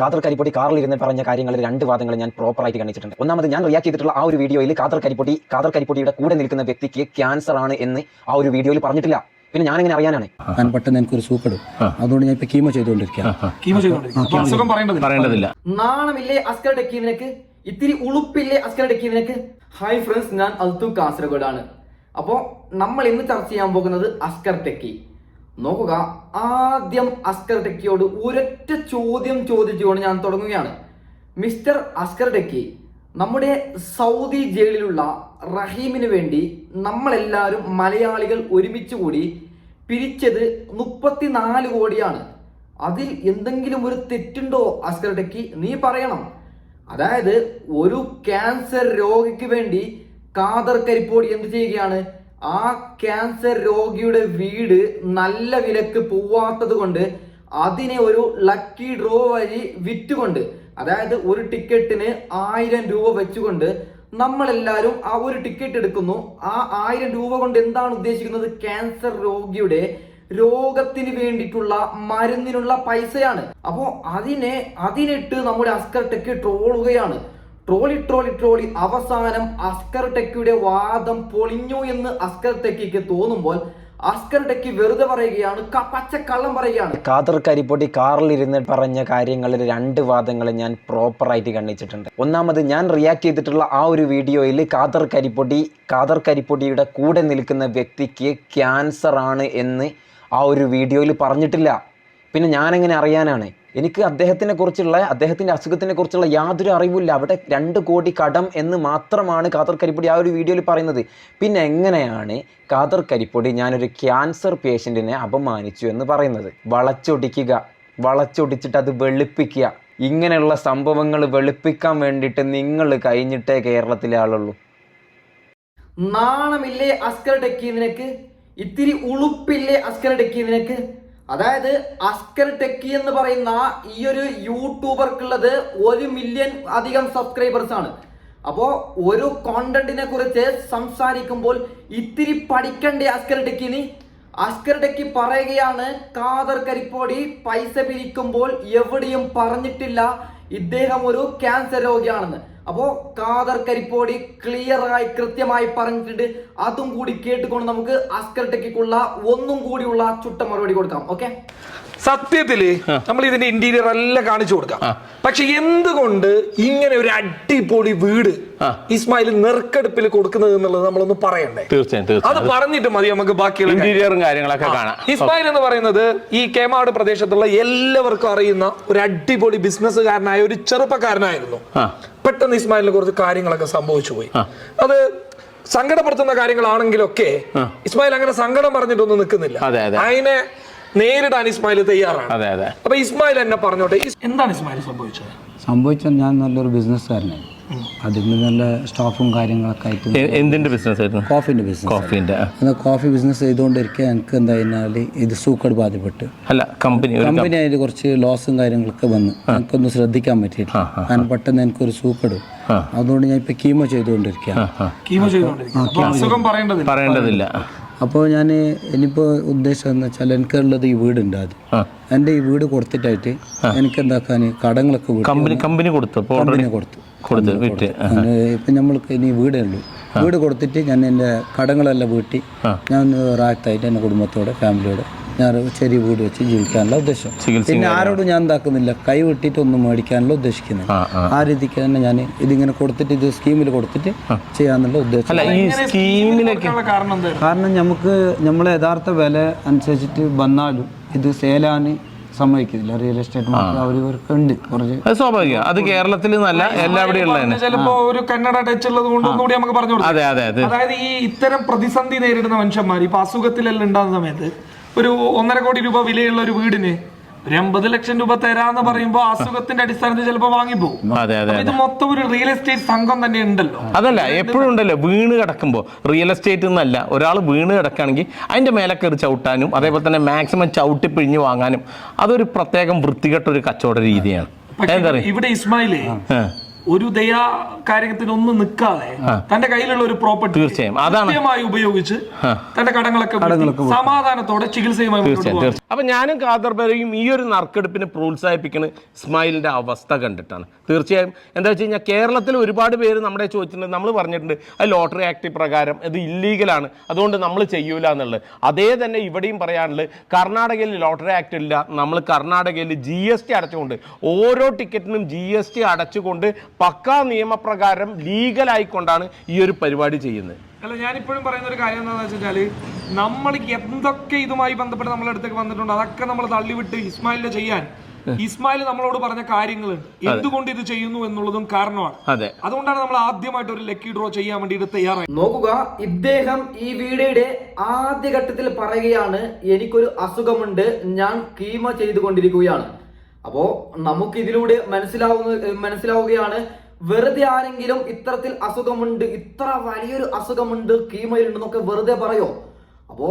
ഖാദർ കരിപ്പൊടി കാറിൽ ഇരുന്ന് പറഞ്ഞ കാര്യങ്ങളിൽ രണ്ട് വാദങ്ങൾ ഞാൻ പ്രോപ്പറായിട്ട് കാണിച്ചിട്ടുണ്ട്. ഒന്നാമത്, ഞാൻ റിയാക്ട് ചെയ്തിട്ടുള്ള ആ ഒരു വീഡിയോയിൽ ഖാദർ കരിപ്പൊടിയുടെ കൂടെ നിൽക്കുന്ന വ്യക്തിക്ക് ക്യാൻസർ ആണ് എന്ന് ആ ഒരു വീഡിയോയിൽ പറഞ്ഞിട്ടില്ല. പിന്നെ ഞാൻ എങ്ങനെ അറിയാനാണ്? ഞാൻ പെട്ടെന്ന് എനിക്കൊരു സൂക്കടും, അതുകൊണ്ട് ഞാൻ ഇപ്പൊ കീമോ ചെയ്തുകൊണ്ടിരിക്കുകയാണ്. നാണമില്ലേ അസ്കർ ടെക്കി നിനക്ക്? ഇത്തിരി ഉളുപ്പില്ലേ അസ്കർ ടെക്കി നിനക്ക്? ഹായ് ഫ്രണ്ട്സ്, ഞാൻ അൽത്തു കാസർഗോഡാണ്. അപ്പോൾ നമ്മൾ ഇന്ന് ചർച്ച ചെയ്യാൻ പോകുന്നത് അസ്കർ ടെക്കി. നോക്കുക, ആദ്യം അസ്കർ ടെക്കിയോട് ഒരൊറ്റ ചോദ്യം ചോദിച്ചുകൊണ്ട് ഞാൻ തുടങ്ങുകയാണ്. മിസ്റ്റർ അസ്കർ ടെക്കി, നമ്മുടെ സൗദി ജയിലിലുള്ള റഹീമിന് വേണ്ടി നമ്മളെല്ലാവരും മലയാളികൾ ഒരുമിച്ച് കൂടി പിരിച്ചത് 34 കോടിയാണ്. അതിൽ എന്തെങ്കിലും ഒരു തെറ്റുണ്ടോ അസ്കർ ടെക്കി? നീ പറയണം. അതായത് ഒരു ക്യാൻസർ രോഗിക്ക് വേണ്ടി ഖാദർ കരിപ്പൊടി എന്ത് ചെയ്യുകയാണ്? ആ ക്യാൻസർ രോഗിയുടെ വീട് നല്ല വിലക്ക് പോവാത്തത് കൊണ്ട് അതിനെ ഒരു ലക്കി ഡ്രോ വഴി വിറ്റുകൊണ്ട്, അതായത് ഒരു ടിക്കറ്റിന് 1000 രൂപ വെച്ചുകൊണ്ട് നമ്മളെല്ലാവരും ആ ഒരു ടിക്കറ്റ് എടുക്കുന്നു. ആ 1000 രൂപ കൊണ്ട് എന്താണ് ഉദ്ദേശിക്കുന്നത്? ക്യാൻസർ രോഗിയുടെ രോഗത്തിന് വേണ്ടിയിട്ടുള്ള മരുന്നിനുള്ള പൈസയാണ്. അപ്പോ അതിനിട്ട് നമ്മുടെ അസ്കർ ടെക്കി ട്രോളുകയാണ്. ട്രോളി അവസാനം അസ്കർ ടെക്കിയുടെ വാദം പൊളിഞ്ഞു എന്ന് അസ്കർ ടെക്കിക്ക് തോന്നുമ്പോൾ അസ്കർ ടെക്കി വെറുതെ പറയുകയാണ്, പച്ചക്കള്ളം പറയുകയാണ്. ഖാദർ കരിപ്പൊടി കാറിൽ ഇരുന്ന് പറഞ്ഞ കാര്യങ്ങളിൽ രണ്ട് വാദങ്ങൾ ഞാൻ പ്രോപ്പറായിട്ട് കണ്ടിച്ചിട്ടുണ്ട്. ഒന്നാമത്, ഞാൻ റിയാക്ട് ചെയ്തിട്ടുള്ള ആ ഒരു വീഡിയോയിൽ ഖാദർ കരിപ്പൊടിയുടെ കൂടെ നിൽക്കുന്ന വ്യക്തിക്ക് ക്യാൻസർ ആണ് എന്ന് ആ ഒരു വീഡിയോയിൽ പറഞ്ഞിട്ടില്ല. പിന്നെ ഞാനെങ്ങനെ അറിയാനാണ്? എനിക്ക് അദ്ദേഹത്തിൻ്റെ അസുഖത്തിനെ കുറിച്ചുള്ള യാതൊരു അറിവില്ല. അവിടെ 2 കോടി കടം എന്ന് മാത്രമാണ് ഖാദർ കരിപ്പൊടി ആ ഒരു വീഡിയോയിൽ പറയുന്നത്. പിന്നെ എങ്ങനെയാണ് ഖാദർ കരിപ്പൊടി ഞാനൊരു ക്യാൻസർ പേഷ്യൻറ്റിനെ അപമാനിച്ചു എന്ന് പറയുന്നത്? വളച്ചൊടിച്ചിട്ട് അത് വെളുപ്പിക്കുക. ഇങ്ങനെയുള്ള സംഭവങ്ങൾ വെളുപ്പിക്കാൻ വേണ്ടിയിട്ട് നിങ്ങൾ കഴിഞ്ഞിട്ടേ കേരളത്തിലെ ആളുള്ളൂ. നാണമില്ലേ അസ്കർ ടെക്കി നിനക്ക്? ഇത്തിരി ഉളുപ്പില്ലേ അസ്കർ ടെക്കി നിനക്ക്? അതായത് അസ്കർ ടെക്കി എന്ന് പറയുന്ന ഈ ഒരു യൂട്യൂബർക്കുള്ളത് 1 മില്യൺ അധികം സബ്സ്ക്രൈബേഴ്സ് ആണ്. അപ്പോ ഒരു കോണ്ടന്റിനെ കുറിച്ച് സംസാരിക്കുമ്പോൾ ഇത്തിരി പഠിക്കണ്ടേ അസ്കർ ടെക്കിന്? അസ്കർ ടെക്കി പറയുകയാണ്, ഖാദർ കരിപ്പൊടി പൈസ പിരിക്കുമ്പോൾ എവിടെയും പറഞ്ഞിട്ടില്ല ഇദ്ദേഹം ഒരു ക്യാൻസർ രോഗിയാണെന്ന്. അപ്പോ ഖാദർ കരിപ്പൊടി ക്ലിയറായി കൃത്യമായി പറഞ്ഞിട്ടുണ്ട്. അതും കൂടി കേട്ടുകൊണ്ട് നമുക്ക് അസ്കർ ടെക്കിക്കുള്ള ഒന്നും കൂടിയുള്ള ചുട്ട മറുപടി കൊടുക്കാം. ഓക്കെ, സത്യത്തില് നമ്മൾ ഇതിന്റെ ഇന്റീരിയർ എല്ലാം കാണിച്ചു കൊടുക്കാം. പക്ഷെ എന്തുകൊണ്ട് ഇങ്ങനെ ഒരു അടിപൊളി വീട് ഇസ്മായിൽ നെറുക്കെടുപ്പിൽ കൊടുക്കുന്നത് എന്നുള്ളത് നമ്മളൊന്ന് പറയണ്ടേ? തീർച്ചയായും അത് പറഞ്ഞിട്ട് മതി നമുക്ക് ബാക്കിയുള്ള ഇന്റീരിയറും കാര്യങ്ങളൊക്കെ കാണാം. ഇസ്മായിൽ എന്ന് പറയുന്നത് ഈ കേമാട് പ്രദേശത്തുള്ള എല്ലാവർക്കും അറിയുന്ന ഒരു അടിപൊളി ബിസിനസ്സുകാരനായ ഒരു ചെറുപ്പക്കാരനായിരുന്നു. പെട്ടെന്ന് ഇസ്മായിലിനെ കുറച്ച് കാര്യങ്ങളൊക്കെ സംഭവിച്ചു പോയി. അത് സങ്കടപ്പെടുത്തുന്ന കാര്യങ്ങളാണെങ്കിലൊക്കെ ഇസ്മായിൽ അങ്ങനെ സങ്കടം പറഞ്ഞിട്ടൊന്നും നിൽക്കുന്നില്ല. അതിനെ നേരിടാൻ ഇസ്മായിൽ തയ്യാറാണ്. അപ്പൊ ഇസ്മായിൽ എന്നെ പറഞ്ഞോട്ടെ, എന്താണ് ഇസ്മായിൽ സംഭവിച്ചത്? ഞാൻ നല്ലൊരു ബിസിനസ്സുകാരനായി. അതിന് നല്ല സ്റ്റാഫും കാര്യങ്ങളൊക്കെ ആയിട്ട്. എന്തിന്റെ ബിസിനസ് ആയിരുന്നു? കോഫി ബിസിനസ് ചെയ്തുകൊണ്ടിരിക്കുക. എനിക്ക് എന്തായാലും ഇത് സൂക്കട് ബാധപ്പെട്ട് കമ്പനി ആയിട്ട് കുറച്ച് ലോസും കാര്യങ്ങളൊക്കെ വന്ന് എനിക്കൊന്നും ശ്രദ്ധിക്കാൻ പറ്റിയിട്ടില്ല. ഞാൻ പെട്ടെന്ന് എനിക്കൊരു സൂക്കടും, അതുകൊണ്ട് ഞാൻ ഇപ്പൊ കീമോ ചെയ്തുകൊണ്ടിരിക്കുകയാണ്. അപ്പോൾ ഞാൻ ഇനിയിപ്പോൾ ഉദ്ദേശം എന്ന് വെച്ചാൽ എനിക്കുള്ളത് ഈ വീടുണ്ട്. അത് എൻ്റെ ഈ വീട് കൊടുത്തിട്ടായിട്ട് എനിക്ക് എന്താക്കാൻ കടങ്ങളൊക്കെ കമ്പനി കൊടുത്തു. ഇപ്പം നമ്മൾക്ക് ഇനി വീടേ ഉള്ളൂ. വീട് കൊടുത്തിട്ട് ഞാൻ എൻ്റെ കടങ്ങളെല്ലാം വീട്ടി ഞാൻ റാത്തായിട്ട് എൻ്റെ കുടുംബത്തോടെ ഫാമിലിയോടെ ഞാൻ ചെറിയ വീട് വെച്ച് ജീവിക്കാനുള്ള ഉദ്ദേശം. പിന്നെ ആരോടും ഞാൻ എന്താക്കുന്നില്ല, കൈ വിട്ടിട്ട് ഒന്നും മേടിക്കാനുള്ള ഉദ്ദേശിക്കുന്നത്. ആ രീതിക്ക് തന്നെ ഞാൻ ഇതിങ്ങനെ കൊടുത്തിട്ട് ഇത് സ്കീമിൽ കൊടുത്തിട്ട് ചെയ്യാന്നുള്ള ഉദ്ദേശം. കാരണം നമുക്ക് നമ്മളെ യഥാർത്ഥ വില അനുസരിച്ചിട്ട് വന്നാലും ഇത് സേലാന് സമ്മതിക്കുന്നില്ല. റിയൽ എസ്റ്റേറ്റ് മാർക്ക് അവർക്ക് ഉണ്ട് കുറച്ച്. സ്വാഭാവികം, അത് കേരളത്തിൽ നല്ല എല്ലാവിടെയും ഉള്ളതാണ്. ചിലപ്പോ ഒരു കന്നഡ ടച്ച് ഉള്ളത് കൊണ്ടൊന്നുകൂടി നമുക്ക് പറഞ്ഞു കൊടുക്കാം. അതായത് ഈ ഇത്തരം പ്രതിസന്ധി നേരിടുന്ന മനുഷ്യന്മാർ ഇപ്പൊ അസുഖത്തിലെല്ലാം ഉണ്ടാകുന്ന സമയത്ത് ഒരു 1.5 കോടി രൂപ വിലയുള്ള ഒരു വീടിന് ഒരു 50 ലക്ഷം രൂപ തരാന്ന് പറയുമ്പോ അസുഖത്തിന്റെ അടിസ്ഥാനത്തിൽ ചിലപ്പോ വാങ്ങിപ്പോകും. ഇത് മൊത്തം ഒരു റിയൽ എസ്റ്റേറ്റ് സംഘം തന്നെ ഉണ്ടല്ലോ. അതല്ല, എപ്പോഴും ഉണ്ടല്ലോ വീണ് കിടക്കുമ്പോ റിയൽ എസ്റ്റേറ്റ് എന്നല്ല, ഒരാൾ വീണ് കിടക്കുകയാണെങ്കിൽ അതിന്റെ മേലെ കയറി ചവിട്ടാനും അതേപോലെ തന്നെ മാക്സിമം ചവിട്ടി പിഴിഞ്ഞ് വാങ്ങാനും അതൊരു പ്രത്യേകം വൃത്തികെട്ട ഒരു കച്ചവട രീതിയാണ്. ഇവിടെ ഇസ്മായിലേ ഒരു ദയാ കാര്യത്തിനൊന്നും നിൽക്കാതെ തന്റെ കയ്യിലുള്ള ഒരു പ്രോപ്പർട്ടി തീർച്ചയായും അതാണ് കൃത്യമായി ഉപയോഗിച്ച് തന്റെ കടങ്ങളൊക്കെ വീട്ടി സമാധാനത്തോടെ ചികിത്സയുമായി മുന്നോട്ട് പോകും. അപ്പൊ ഞാനും ഖാദർ ബൈയും ഈ ഒരു നറുക്കെടുപ്പിനെ പ്രോത്സാഹിപ്പിക്കുന്ന ഇസ്മായിലിന്റെ അവസ്ഥ കണ്ടിട്ടാണ്. തീർച്ചയായും എന്താ വെച്ച് കഴിഞ്ഞാൽ കേരളത്തിൽ ഒരുപാട് പേര് നമ്മുടെ ചോദിച്ചിട്ടുണ്ട്, നമ്മൾ പറഞ്ഞിട്ടുണ്ട് അത് ലോട്ടറി ആക്ട് പ്രകാരം ഇത് ഇല്ലീഗലാണ്, അതുകൊണ്ട് നമ്മൾ ചെയ്യൂല എന്നുള്ളത്. അതേ തന്നെ ഇവിടെയും പറയാനുള്ളത്, കർണാടകയിൽ ലോട്ടറി ആക്ട് ഇല്ല, നമ്മൾ കർണാടകയിൽ GST അടച്ചുകൊണ്ട് ഓരോ ടിക്കറ്റിനും GST അടച്ചുകൊണ്ട് പക്കാ നിയമപ്രകാരം ലീഗലായിക്കൊണ്ടാണ് ഈ ഒരു പരിപാടി ചെയ്യുന്നത്. അല്ല, ഞാനിപ്പോഴും പറയുന്ന ഒരു കാര്യം എന്താണെന്ന് വെച്ചാല്, നമ്മൾ എന്തൊക്കെ ഇതുമായി ബന്ധപ്പെട്ട് നമ്മളെ അടുത്തേക്ക് വന്നിട്ടുണ്ട് അതൊക്കെ നമ്മൾ തള്ളിവിട്ട് ഇസ്മായിലിനെ ചെയ്യാൻ ഇസ്മായിൽ നമ്മളോട് പറഞ്ഞ കാര്യങ്ങൾ എന്തുകൊണ്ട് ഇത് ചെയ്യുന്നു എന്നുള്ളതും കാരണമാണ്. അതുകൊണ്ടാണ് നമ്മൾ ആദ്യമായിട്ട് ഒരു ലക്കി ഡ്രോ ചെയ്യാൻ വേണ്ടിയിട്ട് തയ്യാറായി. നോക്കുക, ഇദ്ദേഹം ഈ വീഡിയോയുടെ ആദ്യഘട്ടത്തിൽ പറയുകയാണ്, എനിക്കൊരു അസുഖമുണ്ട്, ഞാൻ കീമോ ചെയ്തുകൊണ്ടിരിക്കുകയാണ്. അപ്പോ നമുക്ക് ഇതിലൂടെ മനസ്സിലാവുകയാണ്, വെറുതെ ആരെങ്കിലും ഇത്തരത്തിൽ അസുഖമുണ്ട്, ഇത്ര വലിയൊരു അസുഖമുണ്ട്, കീമോയിലുണ്ടെന്നൊക്കെ വെറുതെ പറയോ? അപ്പോ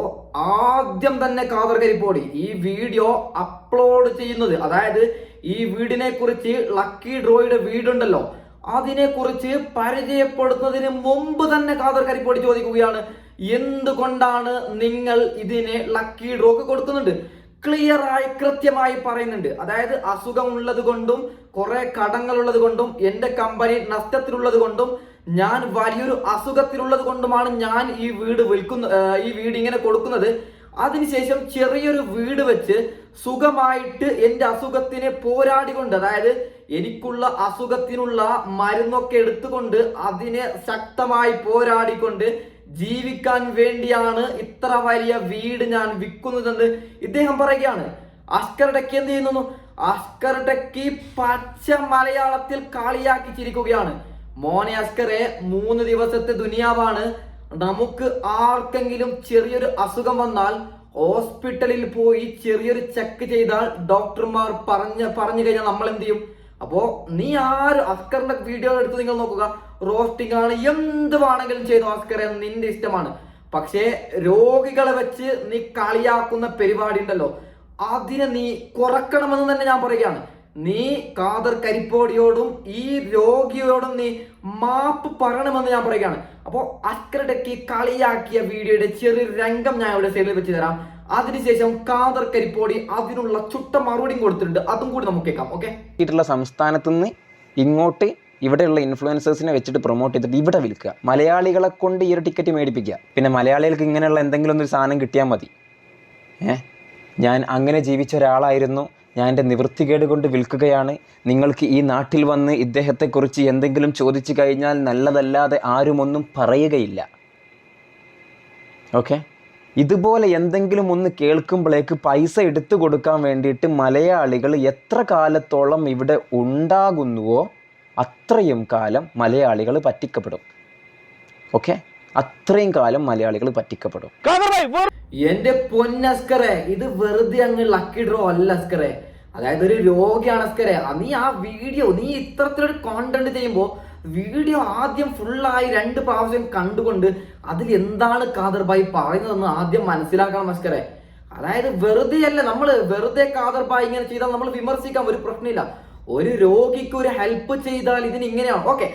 ആദ്യം തന്നെ ഖാദർ കരിപ്പോടി ഈ വീഡിയോ അപ്ലോഡ് ചെയ്യുന്നത്, അതായത് ഈ വീടിനെ കുറിച്ച് ലക്കി ഡ്രോയുടെ വീടുണ്ടല്ലോ അതിനെ കുറിച്ച് പരിചയപ്പെടുത്തുന്നതിന് മുമ്പ് തന്നെ ഖാദർ കരിപ്പോടി ചോദിക്കുകയാണ്, എന്തുകൊണ്ടാണ് നിങ്ങൾ ഇതിനെ ലക്കി ഡ്രോക്ക് കൊടുക്കുന്നുണ്ട്? ക്ലിയർ ആയി കൃത്യമായി പറയുന്നുണ്ട്. അതായത് അസുഖം ഉള്ളത് കൊണ്ടും കുറെ കടങ്ങൾ ഉള്ളത് കൊണ്ടും എന്റെ കമ്പനി നഷ്ടത്തിലുള്ളത് കൊണ്ടും ഞാൻ വലിയൊരു അസുഖത്തിലുള്ളത് കൊണ്ടുമാണ് ഞാൻ ഈ വീട് ഇങ്ങനെ കൊടുക്കുന്നത്. അതിനുശേഷം ചെറിയൊരു വീട് വെച്ച് സുഖമായിട്ട് എന്റെ അസുഖത്തിനെ പോരാടിക്കൊണ്ട്, അതായത് എനിക്കുള്ള അസുഖത്തിനുള്ള മരുന്നൊക്കെ എടുത്തുകൊണ്ട് അതിനെ ശക്തമായി പോരാടിക്കൊണ്ട് ജീവിക്കാൻ വേണ്ടിയാണ് ഇത്ര വലിയ വീട് ഞാൻ വിൽക്കുന്നതെന്ന് ഇദ്ദേഹം പറയുകയാണ്. അസ്കർ ടെക്കി എന്ത് ചെയ്യുന്നു? അസ്കർ ടെക്കി പച്ച മലയാളത്തിൽ കളിയാക്കി ചിരിക്കുകയാണ്. മോനെ അസ്കറെ, 3 ദിവസത്തെ ദുനിയാവാണ്. നമുക്ക് ആർക്കെങ്കിലും ചെറിയൊരു അസുഖം വന്നാൽ ഹോസ്പിറ്റലിൽ പോയി ചെറിയൊരു ചെക്ക് ചെയ്താൽ ഡോക്ടർമാർ പറഞ്ഞു കഴിഞ്ഞാൽ നമ്മൾ എന്ത് ചെയ്യും? അപ്പോ നീ അസ്കറിന്റെ വീഡിയോ എടുത്ത് നിങ്ങൾ നോക്കുക, റോസ്റ്റിംഗ് ആണ്, എന്ത് വേണമെങ്കിലും ചെയ്തു അസ്കറെ, നിന്റെ ഇഷ്ടമാണ്. പക്ഷേ രോഗികളെ വെച്ച് നീ കളിയാക്കുന്ന പരിപാടി ഉണ്ടല്ലോ, അതിനെ നീ കുറക്കണമെന്ന് തന്നെ ഞാൻ പറയുകയാണ്. നീ ഖാദർ കരിപ്പോടിയോടും ഈ രോഗിയോടും നീ മാപ്പ് പറയണമെന്ന് ഞാൻ പറയുകയാണ്. അപ്പോ അസ്കർ ടെക്കി കളിയാക്കിയ വീഡിയോയുടെ ചെറിയൊരു രംഗം ഞാൻ ഇവിടെ സൈഡിൽ വെച്ച് തരാം. അതിനുശേഷം ഖാദർ കരിപ്പോടി അതിനുള്ള ചുട്ട മറുപടിയും കൊടുത്തിട്ടുണ്ട്, അതും കൂടി നമുക്ക് കേൾക്കാം. ഓക്കെ, സംസ്ഥാനത്ത് നിന്ന് ഇങ്ങോട്ട് ഇവിടെയുള്ള ഇൻഫ്ലുവൻസേഴ്സിനെ വെച്ചിട്ട് പ്രൊമോട്ട് ചെയ്തിട്ട് ഇവിടെ വിൽക്കുക, മലയാളികളെ കൊണ്ട് ഈ ഒരു ടിക്കറ്റ് മേടിപ്പിക്കുക. പിന്നെ മലയാളികൾക്ക് ഇങ്ങനെയുള്ള എന്തെങ്കിലും ഒരു സാധനം കിട്ടിയാൽ മതി. ഞാൻ അങ്ങനെ ജീവിച്ച ഒരാളായിരുന്നു, ഞാൻ എൻ്റെ നിവൃത്തികേട് കൊണ്ട് വിൽക്കുകയാണ്. നിങ്ങൾക്ക് ഈ നാട്ടിൽ വന്ന് ഇദ്ദേഹത്തെക്കുറിച്ച് എന്തെങ്കിലും ചോദിച്ചു കഴിഞ്ഞാൽ നല്ലതല്ലാതെ ആരുമൊന്നും പറയുകയില്ല. ഓക്കെ, ഇതുപോലെ എന്തെങ്കിലും ഒന്ന് കേൾക്കുമ്പോഴേക്ക് പൈസ എടുത്തു കൊടുക്കാൻ വേണ്ടിയിട്ട് മലയാളികൾ എത്ര കാലത്തോളം ഇവിടെ ഉണ്ടാകുന്നുവോ അത്രയും കാലം മലയാളികൾ പറ്റിക്കപ്പെടും. ഓക്കെ, അത്രയും കാലം മലയാളികൾ പറ്റിക്കപ്പെടും. എന്റെ പൊന്നസ്കറെ, ഇത് വെറുതെ അങ്ങ് ലക്കി ഡ്രോ അല്ല അസ്കറെ, അതായത് ഒരു രോഗിയാണ് അസ്കറെ. നീ ഇത്തരത്തിലൊരു കോണ്ടന്റ് ചെയ്യുമ്പോൾ വീഡിയോ ആദ്യം ഫുള്ളായി 2 പ്രാവശ്യം കണ്ടുകൊണ്ട് അതിൽ എന്താണ് ഖാദർ ഭായി പറയുന്നതെന്ന് ആദ്യം മനസ്സിലാക്കണം അസ്കറെ. അതായത് വെറുതെ അല്ല, വെറുതെ ഖാദർ ഭായി ഇങ്ങനെ ചെയ്താൽ നമ്മൾ വിമർശിക്കാം, ഒരു പ്രശ്നമില്ല. ഒരു രോഗിക്ക് ഒരു ഹെൽപ്പ് ചെയ്താൽ ഇതിന് ഇങ്ങനെയാണ്. ഓക്കെ,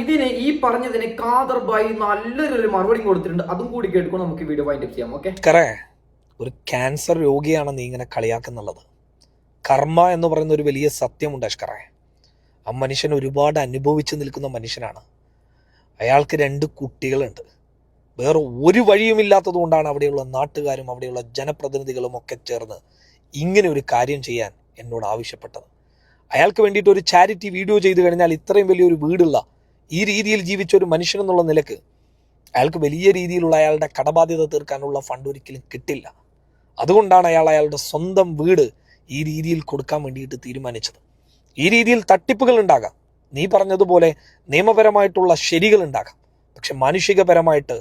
ഇതിന് ഈ പറഞ്ഞതിന് ഖാദർ ഭായി നല്ലൊരു മറുപടി കൊടുത്തിട്ടുണ്ട്, അതും കൂടി കേൾಕೊಂಡು നമുക്ക് വീഡിയോ വൈൻഡ് അപ്പ് ചെയ്യാം. ഓക്കെ, ഒരു ക്യാൻസർ രോഗിയാണ് നീ ഇങ്ങനെ കളിയാക്കുന്നുള്ളത്. കർമ്മ എന്ന് പറയുന്ന ഒരു വലിയ സത്യമുണ്ട് അഷ്കറെ. ആ മനുഷ്യൻ ഒരുപാട് അനുഭവിച്ച് നിൽക്കുന്ന മനുഷ്യനാണ്. അയാൾക്ക് 2 കുട്ടികളുണ്ട്. വേറെ ഒരു വഴിയുമില്ലാത്തത് കൊണ്ടാണ് അവിടെയുള്ള നാട്ടുകാരും അവിടെയുള്ള ജനപ്രതിനിധികളും ഒക്കെ ചേർന്ന് ഇങ്ങനെ ഒരു കാര്യം ചെയ്യാൻ എന്നോട് ആവശ്യപ്പെട്ടത്. അയാൾക്ക് വേണ്ടിയിട്ട് ഒരു ചാരിറ്റി വീഡിയോ ചെയ്തു കഴിഞ്ഞാൽ ഇത്രയും വലിയൊരു വീടുള്ള ഈ രീതിയിൽ ജീവിച്ച ഒരു മനുഷ്യനെന്നുള്ള നിലക്ക് അയാൾക്ക് വലിയ രീതിയിലുള്ള അയാളുടെ കടബാധ്യത തീർക്കാനുള്ള ഫണ്ട് ഒരിക്കലും കിട്ടില്ല. അതുകൊണ്ടാണ് അയാളുടെ സ്വന്തം വീട് ഈ രീതിയിൽ കൊടുക്കാൻ വേണ്ടിയിട്ട് തീരുമാനിച്ചത്. ഈ രീതിയിൽ തട്ടിപ്പുകൾ ഉണ്ടാകാം, നീ പറഞ്ഞതുപോലെ നിയമപരമായിട്ടുള്ള ശരികൾ ഉണ്ടാകാം, പക്ഷെ മാനുഷികപരമായിട്ട്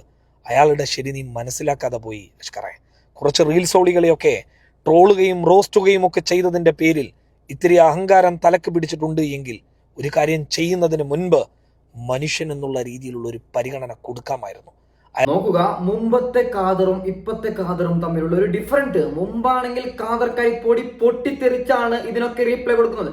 അയാളുടെ ശരി നീ മനസ്സിലാക്കാതെ പോയി അഷ്കറെ. കുറച്ച് റീൽസ് ഓളികളെയൊക്കെ ട്രോളുകയും റോസ്റ്റുകയും ഒക്കെ ചെയ്തതിൻ്റെ പേരിൽ ഇത്തിരി അഹങ്കാരം തലക്ക് പിടിച്ചിട്ടുണ്ട് എങ്കിൽ ഒരു കാര്യം ചെയ്യുന്നതിന് മുൻപ് മനുഷ്യൻ എന്നുള്ള രീതിയിലുള്ള ഒരു പരിഗണന കൊടുക്കാമായിരുന്നു. നോക്കുക, മുമ്പത്തെ ഖാദറും ഇപ്പത്തെ ഖാദറും തമ്മിലുള്ള ഒരു ഡിഫറൻറ്റ്. മുമ്പാണെങ്കിൽ ഖാദർ കരിപ്പോടി പൊട്ടിത്തെറിച്ചാണ് ഇതിനൊക്കെ റീപ്ലൈ കൊടുക്കുന്നത്.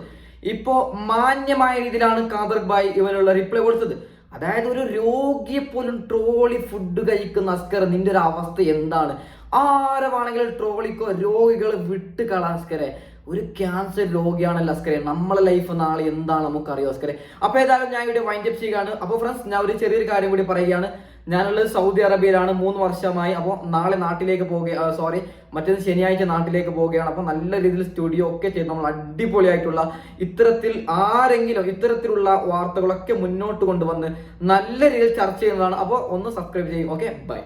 ഇപ്പോ മാന്യമായ രീതിയിലാണ് ഖാദർ ഭായ് ഇവനുള്ള റിപ്ലൈ കൊടുത്തത്. അതായത് ഒരു രോഗിയെ പോലും ട്രോളി ഫുഡ് കഴിക്കുന്ന അസ്കർ, നിന്റെ ഒരു അവസ്ഥ എന്താണ്? ആരവാണെങ്കിലും ട്രോളിക്കോ, രോഗികൾ വിട്ട് കള അസ്കരെ. ഒരു ക്യാൻസർ രോഗിയാണല്ലോ അസ്കരെ. നമ്മളെ ലൈഫ് നാളെ എന്താണ് നമുക്കറിയോ അസ്കരെ. അപ്പൊ ഏതായാലും ഞാൻ ഇവിടെ വൈൻഡ് അപ്പ് ചെയ്യുകയാണ്. അപ്പോൾ ഫ്രണ്ട്സ്, ഞാൻ ഒരു ചെറിയൊരു കാര്യം കൂടി പറയുകയാണ്. ഞാനുള്ളത് സൗദി അറേബ്യയിലാണ്, 3 വർഷമായി. അപ്പോൾ നാളെ നാട്ടിലേക്ക് മറ്റേത് ശനിയാഴ്ച നാട്ടിലേക്ക് പോവുകയാണ്. അപ്പോൾ നല്ല രീതിയിൽ സ്റ്റുഡിയോ ഒക്കെ ചെയ്ത് നമ്മൾ അടിപൊളിയായിട്ടുള്ള ഇത്തരത്തിലുള്ള വാർത്തകളൊക്കെ മുന്നോട്ട് കൊണ്ടുവന്ന് നല്ല രീതിയിൽ ചർച്ച ചെയ്യുന്നതാണ്. അപ്പോൾ ഒന്ന് സബ്സ്ക്രൈബ് ചെയ്യും. Okay, by.